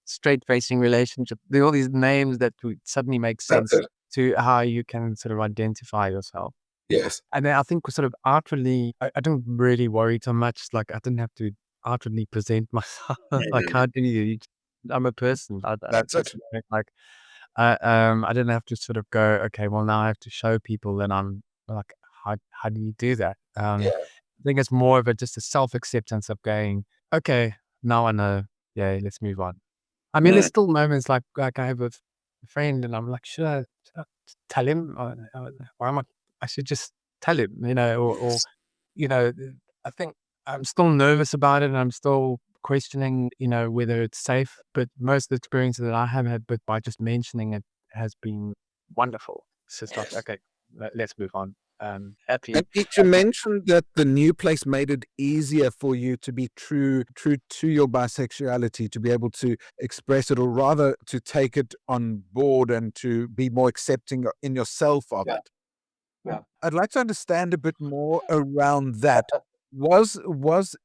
straight facing relationships. There are all these names that suddenly make That's sense it. to how you can sort of identify yourself. Yes. And then I think sort of outwardly, I don't really worry so much. Like I didn't have to outwardly present myself. Like Mhm. how do you? I'm a person. That's it. Like I didn't have to sort of go, okay, well now I have to show people that I'm like, how do you do that? Yeah. I think it's more of just a self acceptance of going, okay, now I know. Yeah, let's move on. I mean, there's Mm. still moments like I have a friend, and I'm like, should I tell him? Or am I? I should just tell him, or Yes. you know, I think I'm still nervous about it, and I'm still questioning, whether it's safe. But most of the experiences that I have had, but by just mentioning it, has been wonderful. It's just like, Yes. okay, let's move on. And Happy. Pete, you mentioned that the new place made it easier for you to be true to your bisexuality, to be able to express it, or rather to take it on board and to be more accepting in yourself of Yeah, it. yeah. I'd like to understand a bit more around that. Was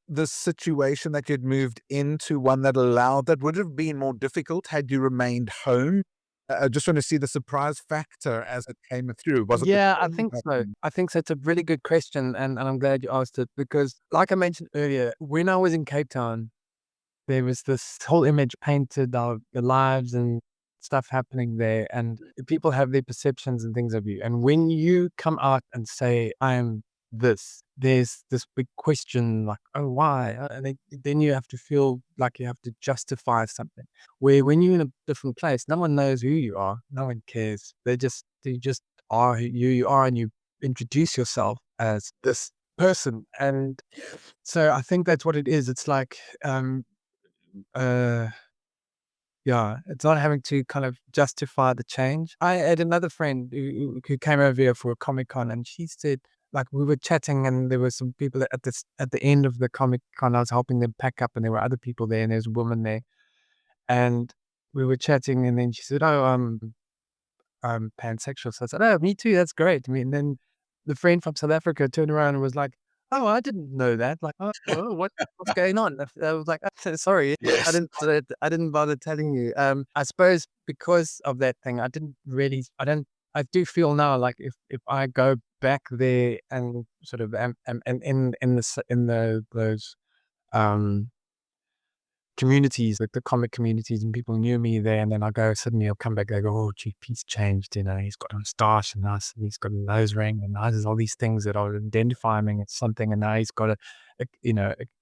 the situation that you'd moved into one that allowed that? Would it have been more difficult had you remained home? I just want to see the surprise factor as it came through. Was it the Yeah, I change? think so. I think so. It's a really good question, and I'm glad you asked it because, like I mentioned earlier, when I was in Cape Town, there was this whole image painted of your lives and stuff happening there, and people have their perceptions and things of you. And when you come out and say, I am this, there's this big question like, oh, why? And then you have to feel like you have to justify something. Where when you're in a different place, no one knows who you are, no one cares. They just are who you are, and you introduce yourself as this person. And so I think that's what it is. It's like, uh, yeah, it's not having to kind of justify the change. I had another friend who came over here for a Comic Con, and she said, like, we were chatting, and there were some people at the end of the Comic Con. I was helping them pack up, and there were other people there, and there's a woman there, and we were chatting, and then she said, "Oh, pansexual." So I said, "Oh, me too. That's great." I mean, then the friend from South Africa turned around and was like, "Oh, I didn't know that. Like, oh, what's going on?" I was like, "I'm so sorry. Yes. I didn't bother telling you." I suppose because of that thing, I didn't really. I do feel now like if I go back there and sort of am in the those um communities, like the comic communities, and people knew me there. And then I go, suddenly I'll come back, they go, oh, gee, Pete's changed. He's got a moustache and us, and he's got a nose ring, and now there's all these things that are identifying him as something. And now he's got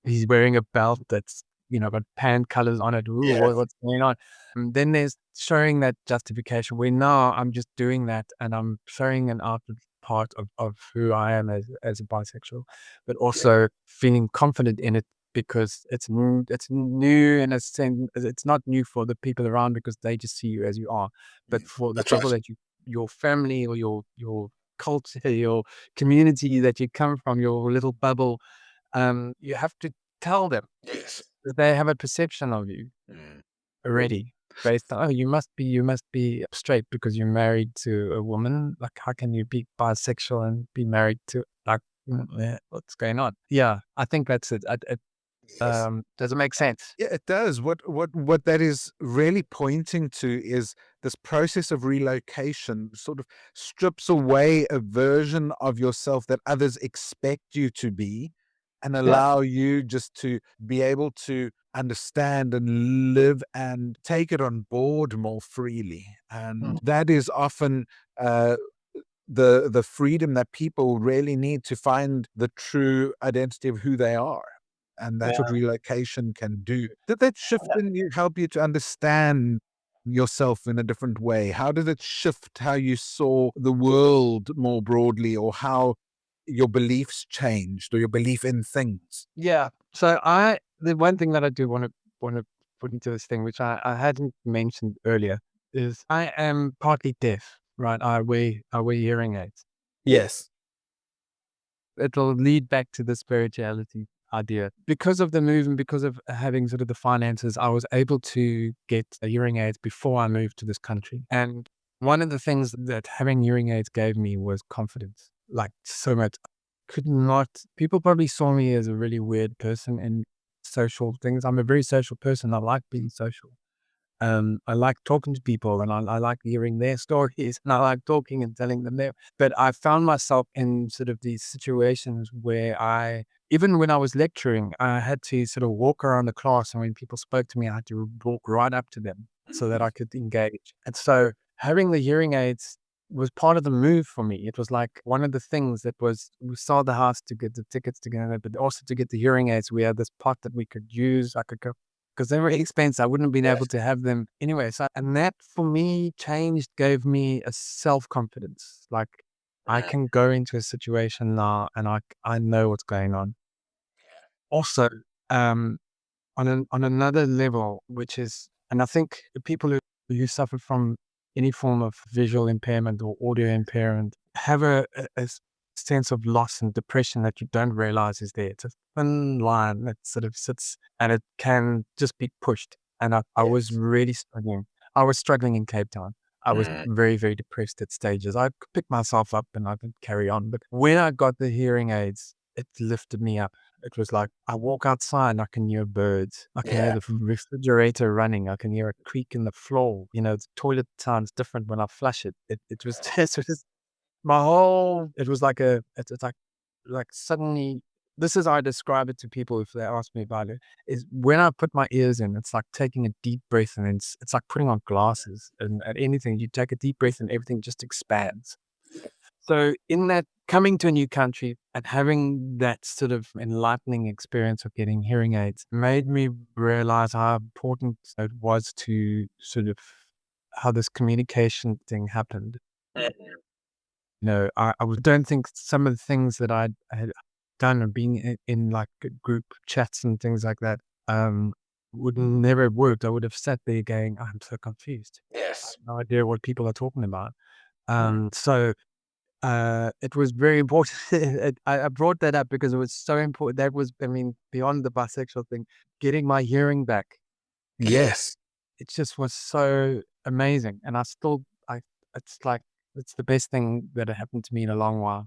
he's wearing a belt that's, got pan colors on it. Ooh, Yes. what's going on? And then there's showing that justification where now I'm just doing that, and I'm showing an outward part of who I am as a bisexual, but also feeling confident in it because it's new, and it's not new for the people around because they just see you as you are, but for the That's right. people that your family or your culture, your community that you come from, your little bubble, you have to tell them Yes. that they have a perception of you Mm. already based on, oh, you must be straight because you're married to a woman. Like, how can you be bisexual and be married to, like, what's going on? Yeah, I think that's it. Yes. Does it make sense? Yeah, it does. What that is really pointing to is this process of relocation sort of strips away a version of yourself that others expect you to be and Yeah. allow you just to be able to understand and live and take it on board more freely. Mm. And that is often uh, the freedom that people really need to find the true identity of who they are. And that's what Yeah. relocation can do. Did that shift in you help you to understand yourself in a different way? How did it shift how you saw the world more broadly, or how your beliefs changed, or your belief in things? Yeah. So the one thing that I do want to put into this thing, which I hadn't mentioned earlier, is I am partly deaf, right? I wear hearing aids. Yes. It'll lead back to the spirituality idea. Because of the move and because of having sort of the finances, I was able to get a hearing aids before I moved to this country. And one of the things that having hearing aids gave me was confidence, like so much. Could not, people probably saw me as a really weird person in social things. I'm a very social person. I like being social. I like talking to people and I like hearing their stories and I like talking and telling them their, but I found myself in sort of these situations where even when I was lecturing, I had to sort of walk around the class and when people spoke to me, I had to walk right up to them so that I could engage. And so having the hearing aids was part of the move for me. It was like one of the things that was, we sold the house to get the tickets together, but also to get the hearing aids. We had this pot that we could use. I could go because they were expensive. I wouldn't have been able to have them anyway. So, and that for me changed, gave me a self confidence. Like I can go into a situation now and I know what's going on. Also, um, on another level, which is, and I think the people who suffer from any form of visual impairment or audio impairment have a sense of loss and depression that you don't realize is there. It's a thin line that sort of sits and it can just be pushed. And I was Yes. really struggling. I was struggling in Cape Town. I was Mm. very, very depressed at stages. I could pick myself up and I could carry on. But when I got the hearing aids, it lifted me up. It was like I walk outside and I can hear birds. I can hear Yeah. the refrigerator running. I can hear a creak in the floor. You know, the toilet sounds different when I flush it. It was just, it was my whole, it was like it's like suddenly, this is how I describe it to people if they ask me about it, is when I put my ears in, it's like taking a deep breath and it's like putting on glasses and at anything, you take a deep breath and everything just expands. So in that coming to a new country and having that sort of enlightening experience of getting hearing aids made me realize how important it was to sort of how this communication thing happened. You know, don't think some of the things that I had done or been in like group chats and things like that would never have worked. I would have sat there going, I'm so confused. I Yes. have no idea what people are talking about. So it was very important. I brought that up because it was so important. That was, I mean, beyond the bisexual thing, getting my hearing back. Yes. It just was so amazing. And it's like, it's the best thing that had happened to me in a long while.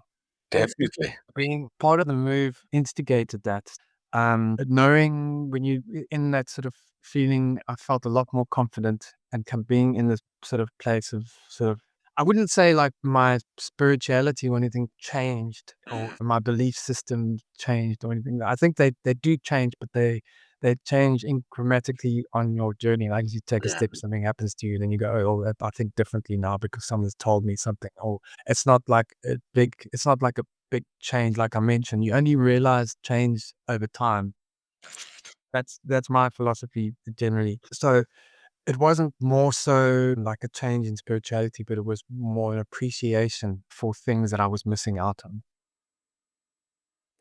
Definitely. Being part of the move instigated that. Knowing when you in that sort of feeling, I felt a lot more confident and being in this sort of place of sort of, I wouldn't say like my spirituality or anything changed or my belief system changed or anything. I think they do change, but they change incrementally on your journey. Like you take a step, something happens to you, then you go, oh, I think differently now because someone's told me something. Or it's not like a big change, like I mentioned. You only realize change over time. That's my philosophy generally. So it wasn't more so like a change in spirituality, but it was more an appreciation for things that I was missing out on.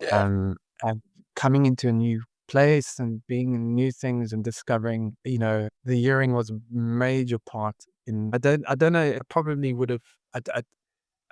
Yeah. And coming into a new place and being in new things and discovering, you know, the hearing was a major part in. I don't know. It probably would have.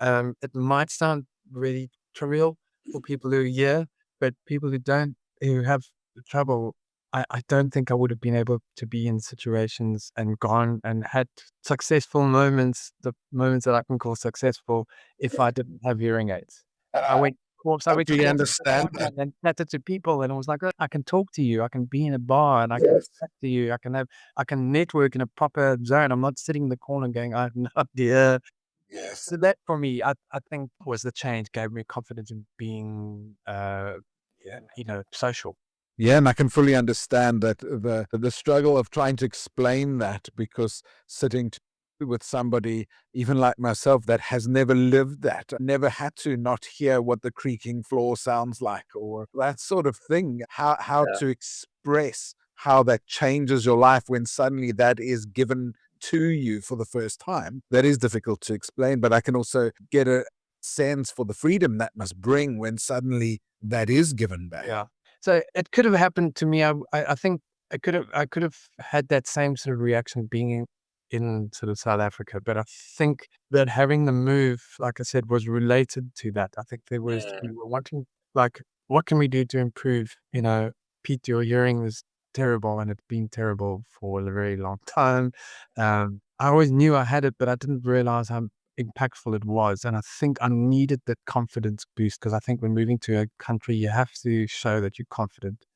It might sound really trivial for people who hear, but people who don't, who have trouble, I don't think I would have been able to be in situations and gone and had successful moments, the moments that I can call successful, if I didn't have hearing aids. I went Well, so we Do took you off understand that? and chatted to people, and it was like, I can talk to you, I can be in a bar, and I can Yes. chat to you, I can network in a proper zone. I'm not sitting in the corner going, I have no idea. Yes. So that for me, I think was the change, gave me confidence in being, yeah, social. Yeah, and I can fully understand that the struggle of trying to explain that, because sitting with somebody, even like myself, that has never lived that, never had to not hear what the creaking floor sounds like or that sort of thing, how Yeah. to express how that changes your life when suddenly that is given to you for the first time. That is difficult to explain, but I can also get a sense for the freedom that must bring when suddenly that is given back. Yeah. So it could have happened to me. I think I could have had that same sort of reaction being in sort of South Africa, but I think that having the move, like I said, was related to that. I think there was we were wanting, like, what can we do to improve? Pete, your hearing is terrible, and it's been terrible for a very long time. I always knew I had it, but I didn't realize how impactful it was. And I think I needed that confidence boost, because I think when moving to a country, you have to show that you're confident.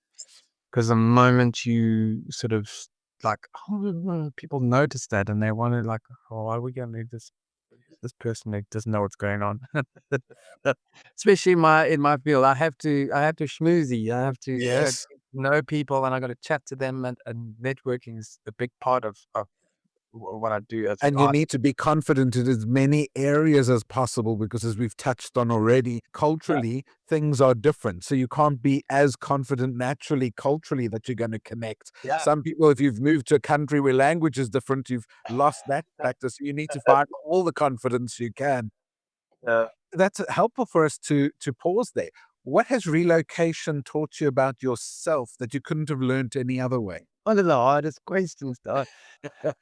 Because the moment you sort of like, oh, people notice that and they want to, like, oh, are we going to leave this person that doesn't know what's going on? Especially in my field, I have to schmoozy. I have to Yes. know people, and I got to chat to them, and networking is a big part of what I do as an And you artist. need to be confident in as many areas as possible because, as we've touched on already, culturally, things are different. So you can't be as confident naturally, culturally, that you're going to connect. Yeah. Some people, if you've moved to a country where language is different, you've lost that practice. You need to find all the confidence you can. Yeah. That's helpful for us to pause there. What has relocation taught you about yourself that you couldn't have learned any other way? One of the hardest questions, though.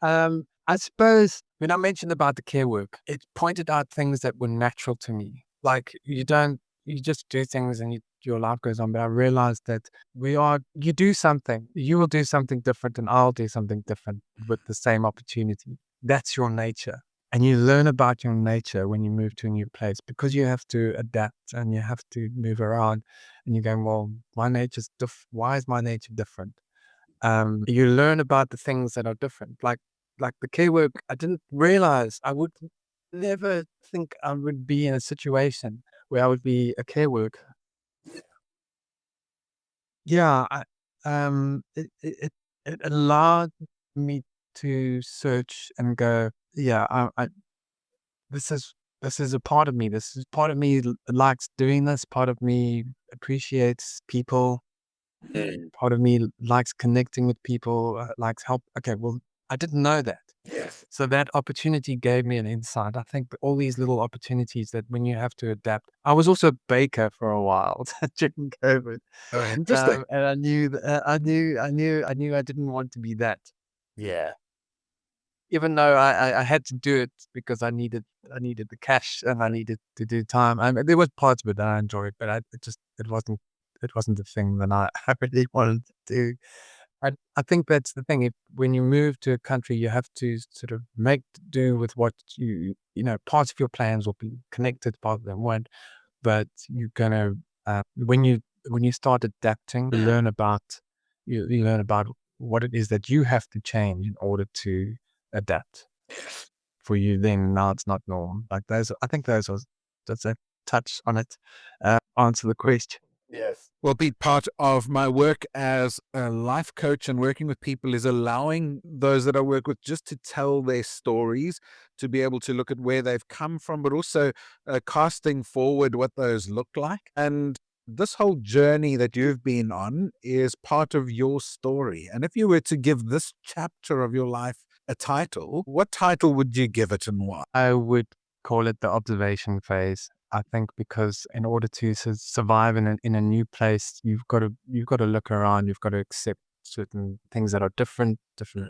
I suppose when I mentioned about the care work, it pointed out things that were natural to me. Like, you just do things and your life goes on. But I realized that you do something, you will do something different, and I'll do something different with the same opportunity. That's your nature. And you learn about your nature when you move to a new place, because you have to adapt and you have to move around. And you're going, well, why is my nature different? You learn about the things that are different. Like the care work, I didn't realize I would never think I would be in a situation where I would be a care worker. Yeah, it allowed me to search and go, yeah, this is this is a part of me. This is part of me likes doing this. Part of me appreciates people. Part of me likes connecting with people, likes help. Okay, well, I didn't know that. Yes. So that opportunity gave me an insight. I think all these little opportunities that when you have to adapt. I was also a baker for a while during COVID, Oh, interesting. and I knew I didn't want to be that. Yeah. Even though I had to do it because I needed the cash and I needed to do time. I mean, there was parts of it that I enjoyed, but it wasn't the thing that I really wanted to do. I think that's the thing. If when you move to a country, you have to sort of make do with what parts of your plans will be connected, part of them won't. But you're gonna when you start adapting, you learn about what it is that you have to change in order to adapt. For you, then now it's not norm. Like those, I think those was that's a touch on it. Answer the question. Yes. Well, Pete, part of my work as a life coach and working with people is allowing those that I work with just to tell their stories, to be able to look at where they've come from, but also casting forward what those look like. And this whole journey that you've been on is part of your story. And if you were to give this chapter of your life a title, what title would you give it and why? I would call it the observation phase. I think because in order to survive in a new place, you've got to look around. You've got to accept certain things that are different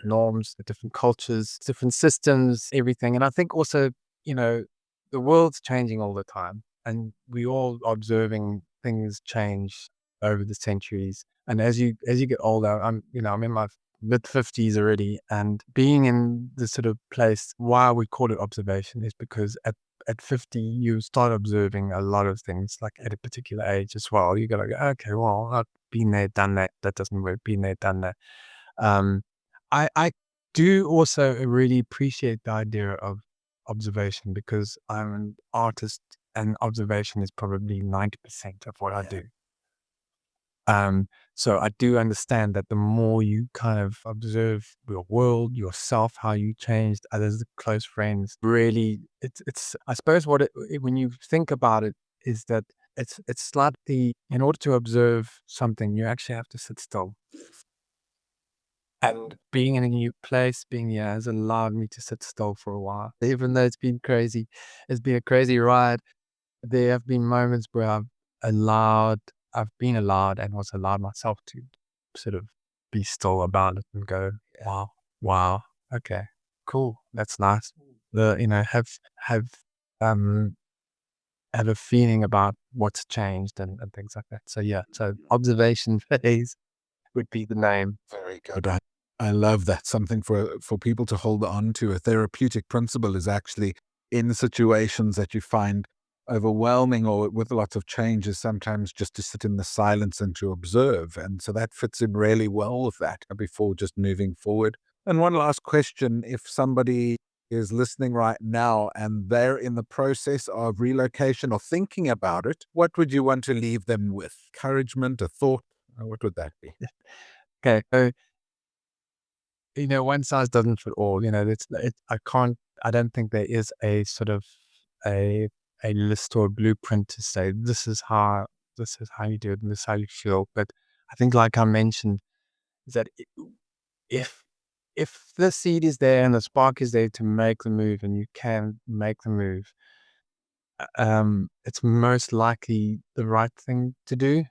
norms, different cultures, different systems, everything. And I think also, you know, the world's changing all the time, and we all observing things change over the centuries. And as you get older, I'm in my mid-50s already, and being in this sort of place, why we call it observation is because at 50, you start observing a lot of things, like at a particular age as well. You go like, okay, well, I've been there, done that. That doesn't work. Been there, done that. Um, I do also really appreciate the idea of observation, because I'm an artist and observation is probably 90% of what I do. So I do understand that the more you kind of observe your world, yourself, how you changed, others, close friends, really, it's I suppose when you think about it, is that it's slightly, in order to observe something, you actually have to sit still. And being in a new place, being here, has allowed me to sit still for a while. Even though it's been crazy, it's been a crazy ride. There have been moments where allowed, I've been allowed and also allowed myself to sort of be still about it and go, wow, wow, okay, cool, that's nice. Have um have a feeling about what's changed and things like that. So yeah, so observation phase would be the name. Very good. I love that. Something for people to hold on to. A therapeutic principle is actually, in situations that you find overwhelming or with lots of changes, sometimes just to sit in the silence and to observe. And so that fits in really well with that before just moving forward. And one last question: if somebody is listening right now and they're in the process of relocation or thinking about it, what would you want to leave them with? Encouragement, a thought? What would that be? Okay, so one size doesn't fit all. I don't think there is a sort of a list or a blueprint to say this is how you do it and this is how you feel. But I think, like I mentioned, is that if the seed is there and the spark is there to make the move, and you can make the move, it's most likely the right thing to do.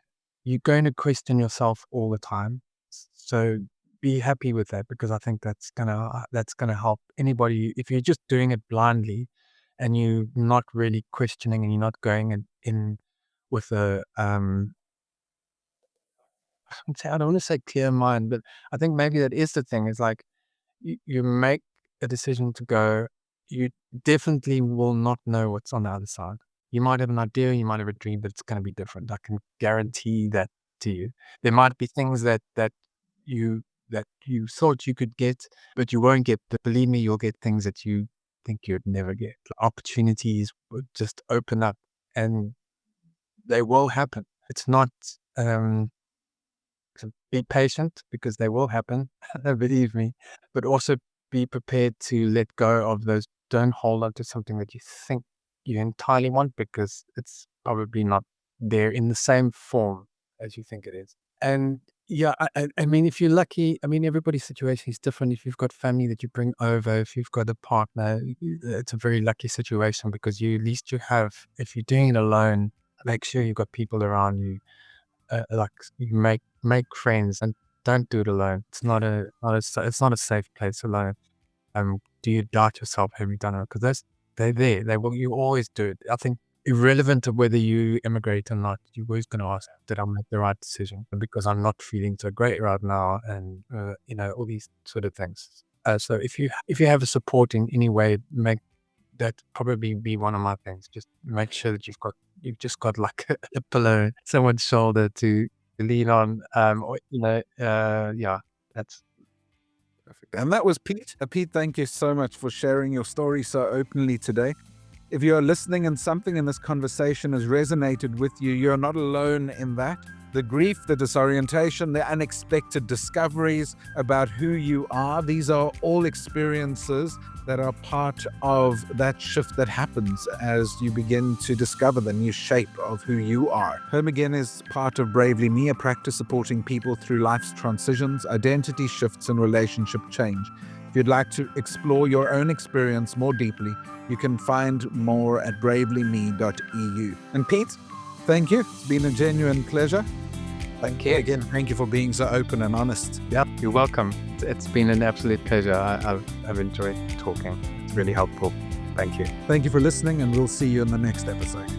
You're going to question yourself all the time, so be happy with that, because I think that's gonna help anybody. If you're just doing it blindly and you're not really questioning and you're not going in with a I don't want to say clear mind, but I think maybe that is the thing. Is like, you make a decision to go, you definitely will not know what's on the other side. You might have an idea, you might have a dream, but it's going to be different. I can guarantee that to you. There might be things you that you thought you could get, but you won't get. But believe me, you'll get things that you think you'd never get. Opportunities will just open up, and they will happen. It's not. So be patient, because they will happen, believe me, but also be prepared to let go of those. Don't hold on to something that you think you entirely want, because it's probably not there in the same form as you think it is. And yeah, I mean, if you're lucky, I mean, everybody's situation is different. If you've got family that you bring over, if you've got a partner, it's a very lucky situation, because at least you have, if you're doing it alone, make sure you've got people around you, like, you make friends, and don't do it alone. It's not a safe place alone. Do you doubt yourself? Have you done it? Because they're there. They will. You always do it. I think, irrelevant of whether you immigrate or not, you're always going to ask, did I make the right decision? Because I'm not feeling so great right now, and all these sort of things. So if you have a support in any way, make that probably be one of my things. Just make sure that you've just got like a pillow, someone's shoulder to lean on. Or yeah, that's Perfect. And that was Pete. Pete, thank you so much for sharing your story so openly today. If you're listening and something in this conversation has resonated with you, you're not alone in that. The grief, the disorientation, the unexpected discoveries about who you are, these are all experiences that are part of that shift that happens as you begin to discover the new shape of who you are. Home Again is part of Bravely Me, a practice supporting people through life's transitions, identity shifts, and relationship change. If you'd like to explore your own experience more deeply, you can find more at bravelyme.eu. And Pete, thank you. It's been a genuine pleasure. Thank you. Again, thank you for being so open and honest. Yeah, you're welcome. It's been an absolute pleasure. I've enjoyed talking. It's really helpful. Thank you. Thank you for listening, and we'll see you in the next episode.